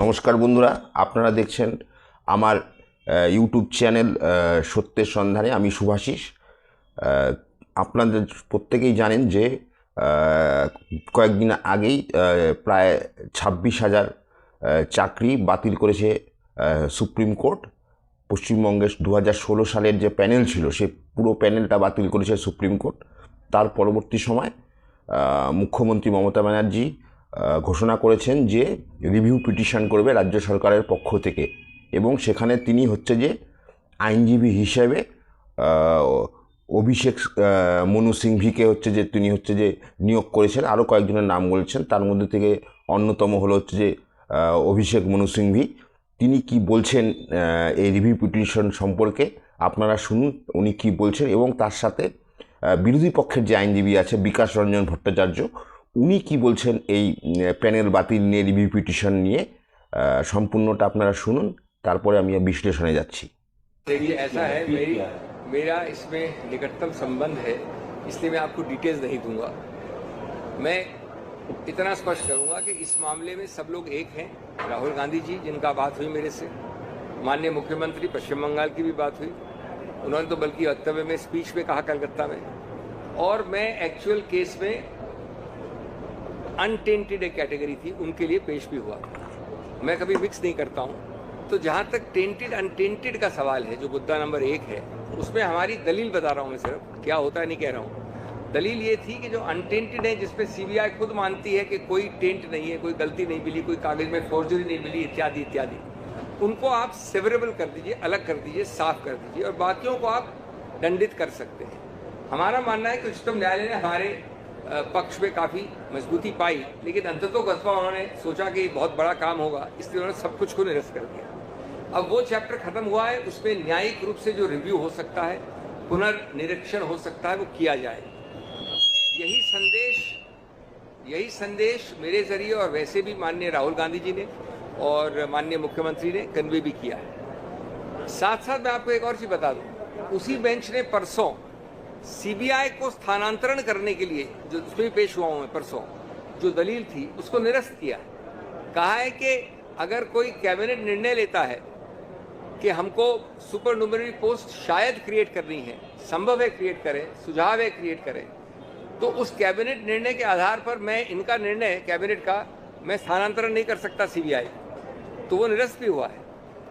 নমস্কার বন্ধুরা, আপনারা দেখছেন আমার ইউটিউব চ্যানেল সত্যের সন্ধানে। আমি শুভাশিস। আপনাদের প্রত্যেকেই জানেন যে কয়েকদিন আগেই প্রায় 26,000 চাকরি বাতিল করেছে সুপ্রিম কোর্ট। পশ্চিমবঙ্গের 2016 সালের যে প্যানেল ছিল, সে পুরো প্যানেলটা বাতিল করেছে সুপ্রিম কোর্ট। তার পরবর্তী সময় মুখ্যমন্ত্রী মমতা ব্যানার্জি ঘোষণা করেছেন যে রিভিউ পিটিশন করবে রাজ্য সরকারের পক্ষ থেকে, এবং সেখানে তিনি হচ্ছে যে আইনজীবী হিসেবে অভিষেক মনু সিংভিকে তিনি নিয়োগ করেছেন। আরও কয়েকজনের নাম বলছেন, তার মধ্যে থেকে অন্যতম হলো যে অভিষেক মনু সিংভি। তিনি কি বলছেন এই রিভিউ পিটিশন সম্পর্কে আপনারা শুনুন উনি কি বলছেন, এবং তার সাথে বিরোধী পক্ষের যে আইনজীবী আছে বিকাশ রঞ্জন ভট্টাচার্য, উনি কি বলছেন এই প্যানেল বাতিল নিয়ে, রিভিউ পিটিশন নিয়ে। সম্পূর্ণটা আপনারা শুনুন, তারপরে আমি বিশ্লেষণে যাচ্ছি। देखिए, ऐसा है, मेरा इसमें निकटतम संबंध है, इसलिए मैं आपको डिटेल्स नहीं दूंगा। मैं इतना स्पष्ट करूंगा कि इस मामले में सब लोग एक हैं। राहुल गांधी जी, जिनका बात हुई मेरे से, माननीय मुख्यमंत्री पश्चिम बंगाल की भी बात हुई, उन्होंने तो बल्कि वक्तव्य में, स्पीच में कहा कलकत्ता में। और मैं एक्चुअल केस में अनटेंटेड एक कैटेगरी थी, उनके लिए पेश भी हुआ। मैं कभी मिक्स नहीं करता हूँ। तो जहाँ तक टेंटेड अनटेंटेड का सवाल है, जो मुद्दा नंबर 1 है, उसमें हमारी दलील बता रहा हूँ मैं, सिर्फ क्या होता है नहीं कह रहा हूँ। दलील ये थी कि जो अनटेंटेड है, जिसपे सीबीआई खुद मानती है कि कोई टेंट नहीं है, कोई गलती नहीं मिली, कोई कागज में फोर्जरी नहीं मिली, इत्यादि इत्यादि, उनको आप सेवरेबल कर दीजिए, अलग कर दीजिए, साफ कर दीजिए, और बाकियों को आप दंडित कर सकते हैं। हमारा मानना है कि उच्चतम न्यायालय ने हमारे पक्ष में काफ़ी मजबूती पाई, लेकिन अंततोगत्वा उन्होंने सोचा कि बहुत बड़ा काम होगा, इसलिए उन्होंने सब कुछ को निरस्त कर दिया। अब वो चैप्टर खत्म हुआ है, उसमें न्यायिक रूप से जो रिव्यू हो सकता है, पुनर्निरीक्षण हो सकता है, वो किया जाए। यही संदेश मेरे जरिए और वैसे भी माननीय राहुल गांधी जी ने और माननीय मुख्यमंत्री ने कन्वे भी किया है। साथ साथ मैं आपको एक और चीज बता दूं, उसी बेंच ने परसों सीबीआई को स्थानांतरण करने के लिए, जो उसमें पेश हुआ हूं मैं परसों, जो दलील थी, उसको निरस्त किया। कहा है कि अगर कोई कैबिनेट निर्णय लेता है कि हमको सुपर न्यूमरी पोस्ट शायद क्रिएट करनी है, संभव है क्रिएट करें, सुझाव है क्रिएट करें, तो उस कैबिनेट निर्णय के आधार पर मैं इनका निर्णय कैबिनेट का मैं स्थानांतरण नहीं कर सकता सीबीआई। तो वो निरस्त भी हुआ है,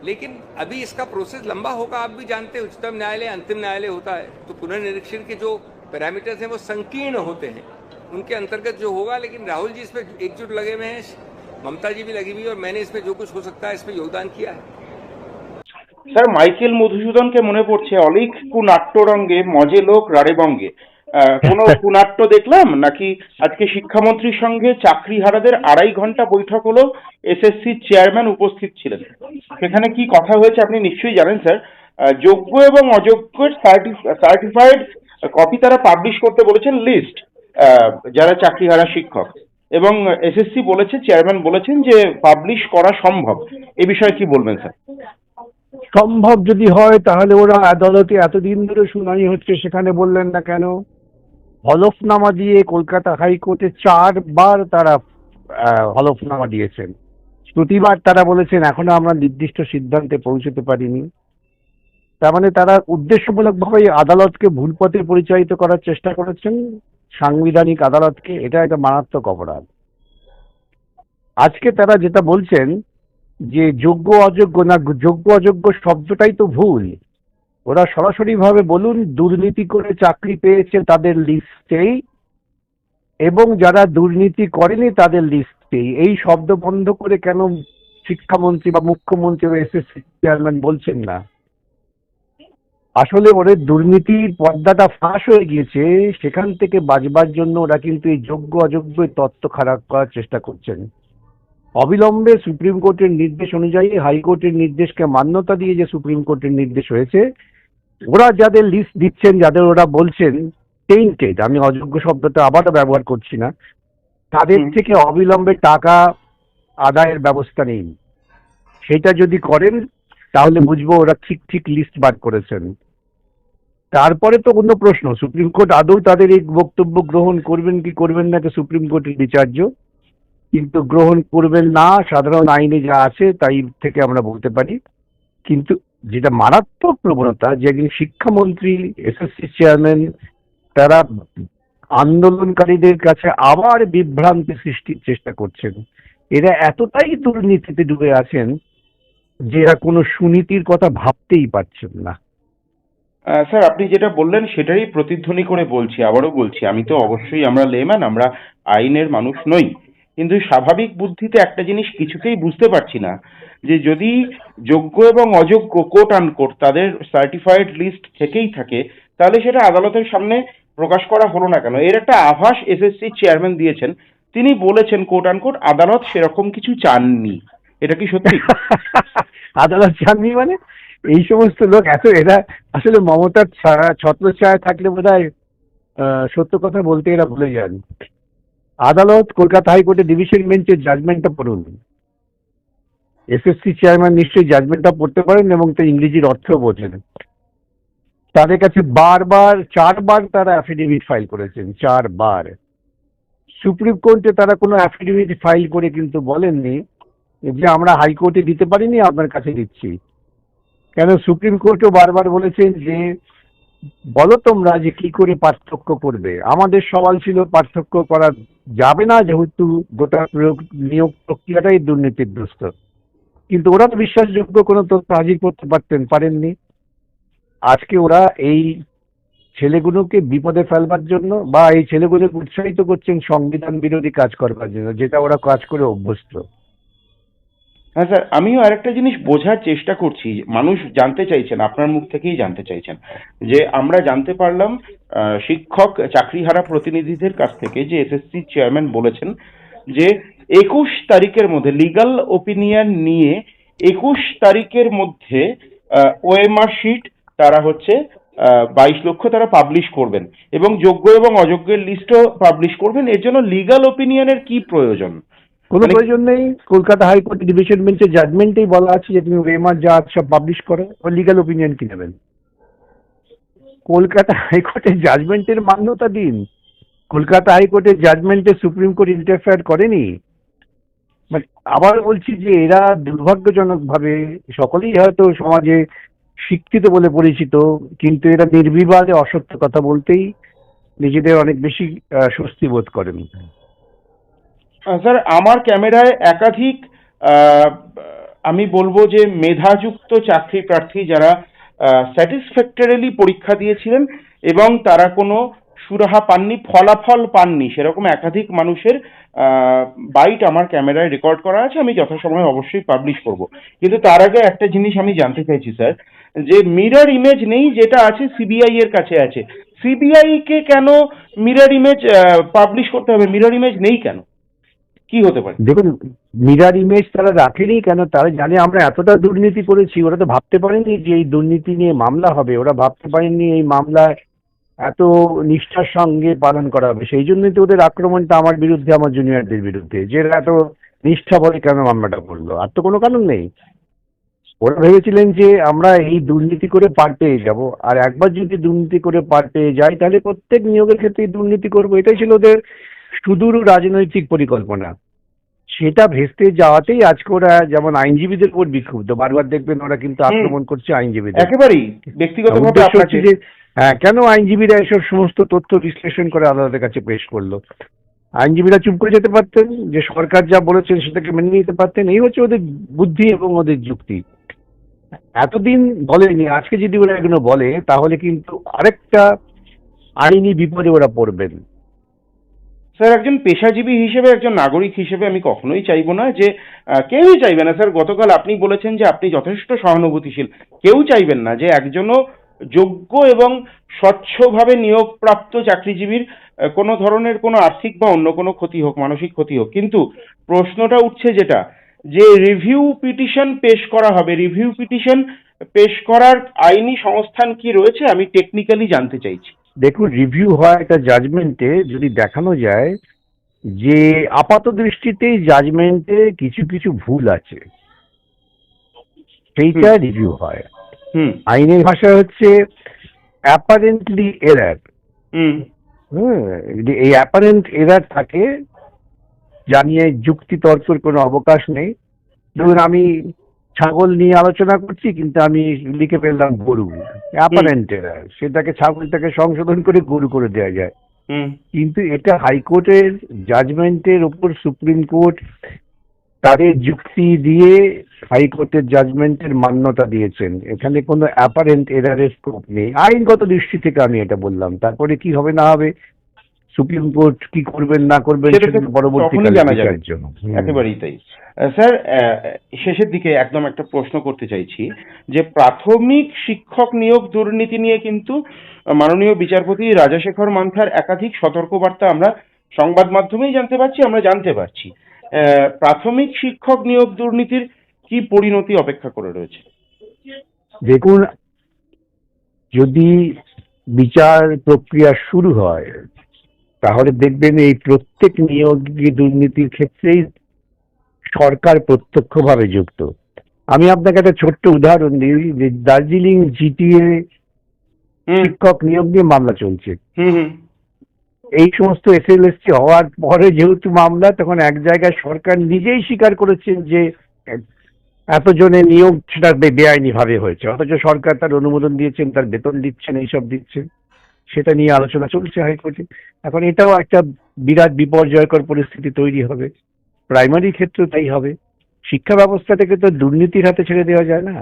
लेकिन अभी इसका प्रोसेस लंबा होगा। आप भी जानते हैं, उच्चतम न्यायालय अंतिम न्यायालय होता है, तो पुनर्निरीक्षण के जो पैरामीटर्स हैं वो संकीर्ण होते हैं, उनके अंतर्गत जो होगा। लेकिन राहुल जी इसमें एकजुट लगे हुए हैं, ममता जी भी लगी हुई, और मैंने इसमें जो कुछ हो सकता है इसमें योगदान किया है। স্যার, মাইকেল মধুসূদনকে মনে পড়ছে অলিক কুনাট্যরঙ্গে মজে লোক রাড়ে বঙ্গে। কোনো কুনাট্য দেখলাম নাকি? আজকে শিক্ষামন্ত্রীর সঙ্গে চাকরিহারাদের 2.5 ঘন্টা বৈঠক হলো, এসএসসি চেয়ারম্যান উপস্থিত ছিলেন। সেখানে কি কথা হয়েছে আপনি নিশ্চয়ই জানেন স্যার। যোগ্য এবং অযোগ্যের সার্টিফাইড কপি তারা পাবলিশ করতে বলেছেন, লিস্ট, যারা চাকরিহারা শিক্ষক, এবং এসএসসি বলেছে, চেয়ারম্যান বলেছেন যে পাবলিশ করা সম্ভব। এ বিষয়ে কি বলবেন স্যার? সম্ভব যদি হয় তাহলে ওরা আদালতে এতদিন ধরে শুনানি হচ্ছে, সেখানে বললেন না কেন? হলফনামা দিয়ে কলকাতা হাইকোর্টে 4 বার তারা হলফনামা দিয়েছেন। প্রতিবার তারা বলেছেন এখনো আমরা নির্দিষ্ট সিদ্ধান্তে পৌঁছতে পারিনি। তার মানে তারা উদ্দেশ্যমূলকভাবে আদালতকে ভুল পথে পরিচালিত করার চেষ্টা করেছেন, সাংবিধানিক আদালতকে। এটা একটা মারাত্মক অপরাধ। আজকে তারা যেটা বলছেন যে যোগ্য অযোগ্য, না, যোগ্য অযোগ্য শব্দটাই তো ভুল। ওরা সরাসরি ভাবে বলুন দুর্নীতি করে চাকরি পেয়েছে তাদের লিস্টেই, এবং যারা দুর্নীতি করেনি তাদের লিস্টেই। এই শব্দ বন্ধ করে কেন শিক্ষামন্ত্রী বা মুখ্যমন্ত্রী বা এসএসসি চেয়ারম্যান বলছেন না? আসলে ওদের দুর্নীতির পর্দাটা ফাঁস হয়ে গিয়েছে, সেখান থেকে বাঁচবার জন্য ওরা কিন্তু এই যোগ্য অযোগ্য তত্ত্ব খারাপ করার চেষ্টা করছেন। অবিলম্বে সুপ্রিম কোর্টের নির্দেশ অনুযায়ী হাইকোর্টের নির্দেশকে মান্যতা দিয়ে যে সুপ্রিম কোর্টের নির্দেশ হয়েছে, ওরা যাদের লিস্ট দিচ্ছেন, যাদের ওরা বলছেন টেন্টেড, আমি অযোগ্য শব্দটা আবারও ব্যবহার করছি না, তাদের থেকে অবিলম্বে টাকা আদায়ের ব্যবস্থা নেই। সেটা যদি করেন তাহলে বুঝবো ওরা ঠিক ঠিক লিস্ট বার করেছেন। তারপরে তো অন্য প্রশ্ন, সুপ্রিম কোর্ট আদৌ তাদের এই বক্তব্য গ্রহণ করবেন কি করবেন না, সুপ্রিম কোর্টের বিচার্য। কিন্তু গ্রহণ করবেন না, সাধারণ আইনে যা আছে তাই থেকে আমরা বলতে পারি। কিন্তু যেটা মারাত্মক প্রবণতা, যে একজন শিক্ষামন্ত্রী, এসএসসি চেয়ারম্যান, তারা আন্দোলনকারীদের কাছে আবার বিভ্রান্তি সৃষ্টির চেষ্টা করছেন। এরা এতটাই দুর্নীতিতে ডুবে আছেন যে এরা কোনো সুনীতির কথা ভাবতেই পারছেন না। স্যার, আপনি যেটা বললেন সেটারই প্রতিধ্বনি করে বলছি, আবারও বলছি, আমি তো অবশ্যই, আমরা লেম্যান, আমরা আইনের মানুষ নই, কিন্তু স্বাভাবিক বুদ্ধিতে একটা জিনিস কিছুতেই বুঝতে পারছি না, যে যদি যোগ্য এবং অযোগ্য কোট আনকোট তাদের সার্টিফাইড লিস্ট থেকেই থাকে, তাহলে সেটা আদালতের সামনে প্রকাশ করা হলো না কেন? এর একটা আভাস এসএসসি চেয়ারম্যান দিয়েছেন। তিনি বলেছেন কোট আনকোট আদালত সেরকম কিছু চাননি। এটা কি সত্যি? আদালত চাননি মানে? এই সমস্ত লোক এরা আসলে মমতার ছত্রছায়া থাকলে বোধহয় সত্য কথা বলতে এরা ভুলে যান। আদালত, কলকাতা হাইকোর্টের ডিভিশন বেঞ্চের জাজমেন্টটা পড়ুন। এসএসসি চেয়ারম্যান নিশ্চয়ই জাজমেন্টটা পড়তে পারেন এবং তার ইংরেজির অর্থ বোঝেন। তাদের কাছে বারবার 4বার তারা অ্যাফিডেভিট ফাইল করেছেন, 4বার। সুপ্রিম কোর্টে তারা কোনো অ্যাফিডেভিট ফাইল করে কিন্তু বলেননি যে আমরা হাইকোর্টে দিতে পারিনি, আপনার কাছে দিচ্ছি। কেন সুপ্রিম কোর্টও বারবার বলেছেন যে বলো তোমরা যে কি করে পার্থক্য করবে। আমাদের সওয়াল ছিল পার্থক্য করা যাবে না, যেহেতু গোটা নিয়োগ প্রক্রিয়াটাই দুর্নীতিগ্রস্ত। কিন্তু ওরা তো বিশ্বাসযোগ্য কোনো তথ্য হাজির করতে পারেননি। আজকে ওরা এই ছেলেগুলোকে বিপদে ফেলবার জন্য বা এই ছেলেগুলোকে উৎসাহিত করছেন সংবিধান বিরোধী কাজ করবার জন্য, যেটা ওরা কাজ করে অভ্যস্ত। হ্যাঁ স্যার, আমিও আরেকটা জিনিস বোঝার চেষ্টা করছি। মানুষ জানতে চাইছেন, আপনার মুখ থেকেই জানতে চাইছেন, যে আমরা জানতে পারলাম শিক্ষক চাকরিহারা প্রতিনিধিদের কাছ থেকে যে এসএসসি চেয়ারম্যান বলেছেন যে 21 তারিখের মধ্যে লিগ্যাল ওপিনিয়ন নিয়ে 21 তারিখের মধ্যে ওএমআর শিট তারা 22 লক্ষ তারা পাবলিশ করবেন এবং যোগ্য এবং অযোগ্যের লিস্টও পাবলিশ করবেন। এর জন্য লিগ্যাল ওপিনিয়নের কি প্রয়োজন? কোনো প্রয়োজন নেই। কলকাতা হাইকোর্ট ডিভিশন বেঞ্চের জাজমেন্টেই বলা আছে যে তুমি ওএমআর যা সব পাবলিশ করো, ও লিগ্যাল ওপিনিয়ন কি নেবেন? কলকাতা হাইকোর্টের জাজমেন্টের মান্যতা দিন। কলকাতা হাইকোর্টের জাজমেন্টে সুপ্রিম কোর্ট ইন্টারফেয়ার করেনি। মানে আবার বলছি যে এরা দুর্ভাগ্যজনকভাবে, সকলেই হয়তো সমাজে শিক্ষিত বলে পরিচিত, কিন্তু এরা নির্বিবাদে অসত্য কথা বলতেই নিজেদের অনেক বেশি স্বস্তি বোধ করেন। স্যার, আমার ক্যামেরায় একাধিক আহ, আমি বলবো যে মেধাযুক্ত চাকরি প্রার্থী যারা স্যাটিসফ্যাক্টরিলি পরীক্ষা দিয়েছিলেন এবং তারা কোনো সুরাহা পাননি, ফলাফল পাননি, সেরকম একাধিক মানুষের বাইট আমার ক্যামেরায় রেকর্ড করা আছে। আমি যথাসময়ে অবশ্যই পাবলিশ করব। কিন্তু তার আগে একটা জিনিস আমি জানতে চাইছি স্যার, যে মিরর ইমেজ নেই, যেটা আছে সিবিআই এর কাছে আছে। সিবিআই কে কেন মিরর ইমেজ পাবলিশ করতে হবে? মিরর ইমেজ নেই কেন? কি হতে পারে? দেখুন, মিরার ইমেজ তারা রাখেনি কেন? তারা জানে আমরা এতটা দুর্নীতি করেছি। ওরা তো ভাবতে পারেনি যে এই দুর্নীতি নিয়ে মামলা হবে, ওরা ভাবতে পারেননি এই মামলা এত নিষ্ঠার সঙ্গে পালন করা হবে। সেই জন্যই তো ওদের আক্রমণটা আমার বিরুদ্ধে, আমার জুনিয়রদের বিরুদ্ধে, যে এরা এত নিষ্ঠা বলে কেন মামলাটা করলো। আর তো কোনো কারণ নেই। ওরা ভেবেছিলেন যে আমরা এই দুর্নীতি করে পার পেয়ে যাব, আর একবার যদি দুর্নীতি করে পার পেয়ে যাই তাহলে প্রত্যেক নিয়োগের ক্ষেত্রে দুর্নীতি করবো। এটাই ছিল ওদের সুদূর রাজনৈতিক পরিকল্পনা। সেটা ভেস্তে যাওয়াতেই আজকে ওরা যেমন আইনজীবীদের উপর বিক্ষুব্ধ, বারবার দেখবেন ওরা কিন্তু আক্রমণ করছে আইনজীবীদের। একেবারেই ব্যক্তিগতভাবে উদ্দেশ্য আপনাকে। হচ্ছে যে কেন আইনজীবীরা এসব সমস্ত তথ্য বিশ্লেষণ করে আদালতের কাছে পেশ করলো? আইনজীবীরা চুপ করে যেতে পারতেন, যে সরকার যা বলেছেন সেটাকে মেনে নিতে পারতেন। এই হচ্ছে ওদের বুদ্ধি এবং ওদের যুক্তি। এতদিন বলেনি, আজকে যদি ওরা এগুলো বলে তাহলে কিন্তু আরেকটা আইনি বিপদে ওরা পড়বেন। স্যার, একজন পেশাজীবী হিসেবে, একজন নাগরিক হিসেবে আমি কখনোই চাইবো না যে, কেউই চাইবে না স্যার, গতকাল আপনি বলেছেন যে আপনি যথেষ্ট সহানুভূতিশীল, কেউ চাইবেন না যে একজনও যোগ্য এবং স্বচ্ছভাবে নিয়োগপ্রাপ্ত চাকরিজীবীর কোনো ধরনের কোনো আর্থিক বা অন্য কোনো ক্ষতি হোক, মানসিক ক্ষতি হোক। কিন্তু প্রশ্নটা উঠছে যেটা, যে রিভিউ পিটিশন পেশ করা হবে, রিভিউ পিটিশন পেশ করার আইনি সংস্থান কি রয়েছে আমি টেকনিক্যালি জানতে চাইছি। দেখুন, রিভিউ হয় একটা জাজমেন্টে যদি দেখানো যায় যে আপাত দৃষ্টিতেই জাজমেন্টে কিছু কিছু ভুল আছে, সেইটা রিভিউ হয়। আইনের ভাষা হচ্ছে অ্যাপারেন্টলি এরার। যদি এই অ্যাপারেন্ট এরার থাকে জানিয়ে যুক্তি তর্কের কোনো অবকাশ নেই। ধরুন আমি ছাগল নিয়ে আলোচনা করছি, কিন্তু আমি লিখে ফেললাম গরু, অ্যাপারেন্ট এরার, সেটাকে ছাগলটাকে সংশোধন করে গরু করে দেওয়া যায়। হুম। কিন্তু এটা হাইকোর্টের জাজমেন্টের উপর সুপ্রিম কোর্ট তাদের যুক্তি দিয়ে হাইকোর্টের জাজমেন্টের মান্যতা দিয়েছেন। এখানে কোনো অ্যাপারেন্ট এরারের স্কোপ নেই আইনগত দৃষ্টি থেকে, আমি এটা বললাম। তারপরে কি হবে না হবে, সুপ্রিম কোর্ট কি করবেন না করবেন সেটা তো সেটা তখনই পরবর্তীকালে জানা যাবে। বিচার্য। একেবারেই তাই। স্যার, শেষের দিকে একদম একটা প্রশ্ন করতে চাইছি যে প্রাথমিক শিক্ষক নিয়োগ দুর্নীতি নিয়ে কিন্তু মাননীয় বিচারপতি রাজাশেখর মান্থার একাধিক সতর্কবার্তা আমরা সংবাদ মাধ্যমেই জানতে পারছি, আমরা জানতে পারছি। প্রাথমিক শিক্ষক নিয়োগ দুর্নীতির কি পরিণতি অপেক্ষা করে রয়েছে? দেখুন, যদি বিচার প্রক্রিয়া শুরু হয় তাহলে দেখবেন এই প্রত্যেক নিয়োগ দুর্নীতির ক্ষেত্রেই সরকার প্রত্যক্ষভাবে যুক্ত। আমি আপনাকে একটা ছোট্ট উদাহরণ দিই, যে দার্জিলিং জিটিএ হুম শিক্ষক নিয়োগ নিয়ে মামলা চলছে। হুম হুম এই সমস্ত এসএলএসটি হওয়ার পরে যেহেতু মামলা, তখন এক জায়গায় সরকার নিজেই স্বীকার করেছেন যে এতজনের নিয়োগ সেটা বেআইনি ভাবে হয়েছে, অথচ সরকার তার অনুমোদন দিয়েছেন, তার বেতন দিচ্ছেন, এইসব দিচ্ছেন। সেটা নিয়ে আলোচনা চলছে হাইকোর্টে। এখন এটাও একটা বিরাট বিপর্যয়কর পরিস্থিতি তৈরি হবে। প্রাইমারি ক্ষেত্রেও তাই হবে। শিক্ষা ব্যবস্থাটাকে তো দুর্নীতির হাতে ছেড়ে দেওয়া যায় না।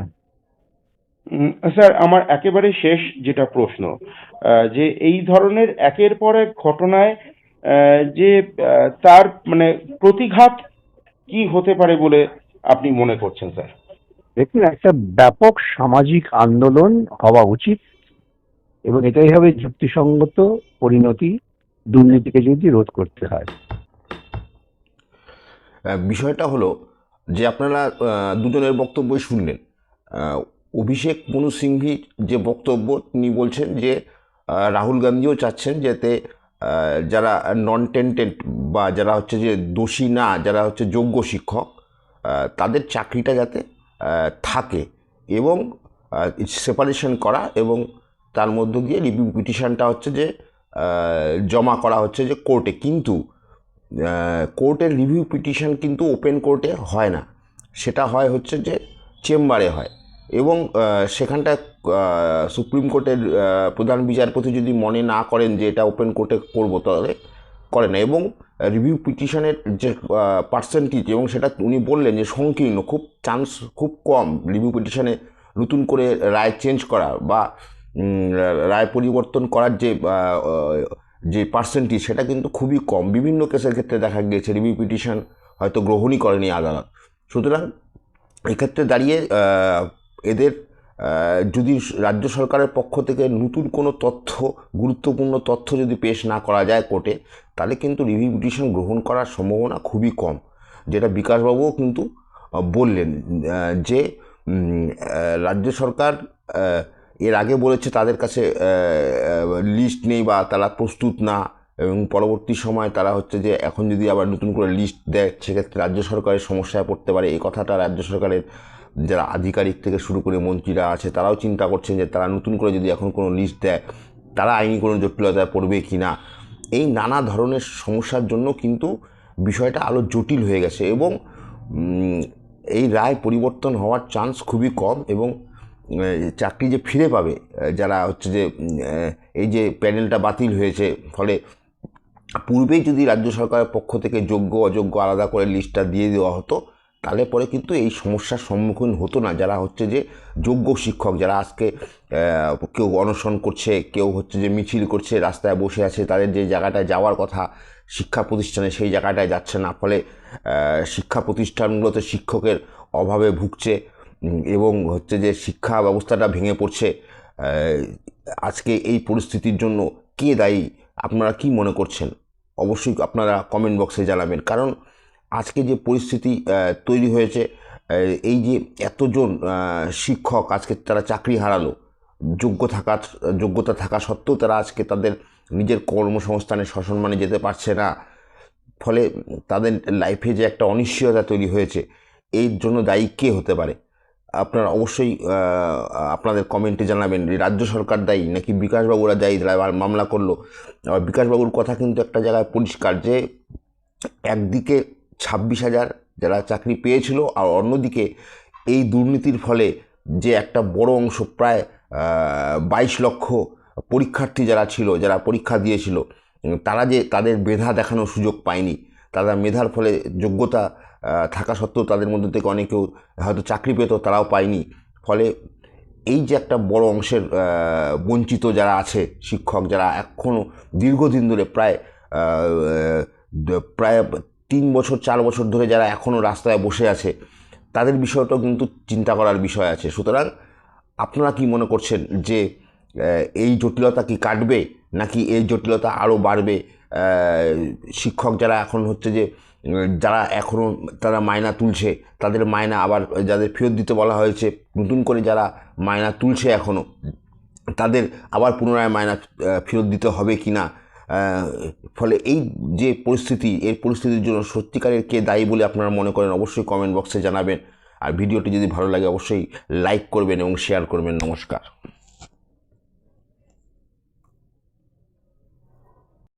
স্যার, আমার একেবারে শেষ যেটা প্রশ্ন, যে এই ধরনের একের পর এক ঘটনায় যে তার মানে প্রতিঘাত কি হতে পারে বলে আপনি মনে করছেন স্যার? দেখুন, একটা ব্যাপক সামাজিক আন্দোলন হওয়া উচিত, এবং এটাই হবে যুক্তিসঙ্গত পরিণতি দুর্নীতিকে যদি রোধ করতে হয়। বিষয়টা হলো যে আপনারা দুজনের বক্তব্যই শুনলেন। অভিষেক মনু সিংভির যে বক্তব্য, তিনি বলছেন যে রাহুল গান্ধীও চাচ্ছেন যাতে যারা নন টেন্টেড বা যারা হচ্ছে যে দোষী না, যারা হচ্ছে যোগ্য শিক্ষক, তাদের চাকরিটা যাতে থাকে এবং সেপারেশন করা, এবং তার মধ্য দিয়ে রিভিউ পিটিশনটা হচ্ছে যে জমা করা হচ্ছে যে কোর্টে। কিন্তু কোর্টের রিভিউ পিটিশন কিন্তু ওপেন কোর্টে হয় না, সেটা হয় হচ্ছে যে চেম্বারে হয়। এবং সেখানটায় সুপ্রিম কোর্টের প্রধান বিচারপতি যদি মনে না করেন যে এটা ওপেন কোর্টে করবো, তাহলে করে না। এবং রিভিউ পিটিশনের যে পার্সেন্টেজ, এবং সেটা উনি বললেন যে সংকীর্ণ, খুব চান্স খুব কম রিভিউ পিটিশনে নতুন করে রায় চেঞ্জ করা বা রায় পরিবর্তন করার যে পার্সেন্টেজ, সেটা কিন্তু খুবই কম। বিভিন্ন কেসের ক্ষেত্রে দেখা গিয়েছে রিভিউ পিটিশন হয়তো গ্রহণই করেনি আদালত। সুতরাং এক্ষেত্রে দাঁড়িয়ে এদের যদি রাজ্য সরকারের পক্ষ থেকে নতুন কোনো তথ্য, গুরুত্বপূর্ণ তথ্য যদি পেশ না করা যায় কোর্টে, তাহলে কিন্তু রিভিউ পিটিশন গ্রহণ করার সম্ভাবনা খুবই কম। যেটা বিকাশবাবুও কিন্তু বললেন যে রাজ্য সরকার এর আগে বলেছে তাদের কাছে লিস্ট নেই বা তারা প্রস্তুত না, এবং পরবর্তী সময় তারা হচ্ছে যে এখন যদি আবার নতুন করে লিস্ট দেয় সেক্ষেত্রে রাজ্য সরকারের সমস্যায় পড়তে পারে। এই কথাটা রাজ্য সরকারের যারা আধিকারিক থেকে শুরু করে মন্ত্রীরা আছে তারাও চিন্তা করছেন যে তারা নতুন করে যদি এখন কোনো লিস্ট দেয়, তারা আইনি কোনো জটিলতায় পড়বে কি না। এই নানা ধরনের সমস্যার জন্য কিন্তু বিষয়টা আরও জটিল হয়ে গেছে, এবং এই রায় পরিবর্তন হওয়ার চান্স খুবই কম। এবং চাকরি যে ফিরে পাবে যারা হচ্ছে যে এই যে প্যানেলটা বাতিল হয়েছে, ফলে পূর্বেই যদি রাজ্য সরকারের পক্ষ থেকে যোগ্য অযোগ্য আলাদা করে লিস্টটা দিয়ে দেওয়া হতো, তাহলে পরে কিন্তু এই সমস্যার সম্মুখীন হতো না যারা হচ্ছে যে যোগ্য শিক্ষক, যারা আজকে কেউ অনশন করছে, কেউ হচ্ছে যে মিছিল করছে, রাস্তায় বসে আছে, তাদের যে জায়গাটায় যাওয়ার কথা শিক্ষা প্রতিষ্ঠানে সেই জায়গাটায় যাচ্ছে না। ফলে শিক্ষা প্রতিষ্ঠানগুলোতে শিক্ষকের অভাবে ভুগছে এবং হচ্ছে যে শিক্ষা ব্যবস্থাটা ভেঙে পড়ছে। আজকে এই পরিস্থিতির জন্য কে দায়ী, আপনারা কি মনে করছেন? অবশ্যই আপনারা কমেন্ট বক্সে জানাবেন। কারণ আজকে যে পরিস্থিতি তৈরি হয়েছে, এই যে এতজন শিক্ষক আজকে তারা চাকরি হারালো, যোগ্যতা থাকা সত্ত্বেও তারা আজকে তাদের নিজের কর্মসংস্থানে সসম্মানে যেতে পারছে না। ফলে তাদের লাইফে যে একটা অনিশ্চয়তা তৈরি হয়েছে, এর জন্য দায়ী কে হতে পারে? আপনারা অবশ্যই আপনাদের কমেন্টে জানাবেন। রাজ্য সরকার দায়ী নাকি বিকাশবাবুরা দায়ী, যারা মামলা করলো? বিকাশবাবুর কথা কিন্তু একটা জায়গায় পরিষ্কার যে একদিকে 26,000 যারা চাকরি পেয়েছিল, আর অন্যদিকে এই দুর্নীতির ফলে যে একটা বড় অংশ প্রায় 22 লক্ষ পরীক্ষার্থী যারা ছিল, যারা পরীক্ষা দিয়েছিল, তারা যে তাদের মেধা দেখানোর সুযোগ পায়নি, তারা মেধার ফলে যোগ্যতা থাকা সত্ত্বেও তাদের মধ্যে থেকে অনেকেও হয়তো চাকরি পেত, তারাও পায়নি। ফলে এই যে একটা বড় অংশের বঞ্চিত যারা আছে শিক্ষক, যারা এখনও দীর্ঘদিন ধরে প্রায় 3 বছর 4 বছর ধরে যারা এখনও রাস্তায় বসে আছে, তাদের বিষয়টাও কিন্তু চিন্তা করার বিষয় আছে। সুতরাং আপনারা কি মনে করছেন যে এই জটিলতা কি কাটবে, নাকি এই জটিলতা আরও বাড়বে? শিক্ষক যারা এখন হচ্ছে যে যারা এখনও তারা মায়না তুলছে, তাদের মায়না আবার যাদের ফেরত দিতে বলা হয়েছে, নতুন করে যারা মায়না তুলছে এখনও, তাদের আবার পুনরায় মায়না ফেরত দিতে হবে কি না? ফলে এই যে পরিস্থিতি, এই পরিস্থিতির জন্য সত্যিকারের কে দায়ী বলে আপনারা মনে করেন, অবশ্যই কমেন্ট বক্সে জানাবেন। আর ভিডিওটি যদি ভালো লাগে অবশ্যই লাইক করবেন এবং শেয়ার করবেন। নমস্কার।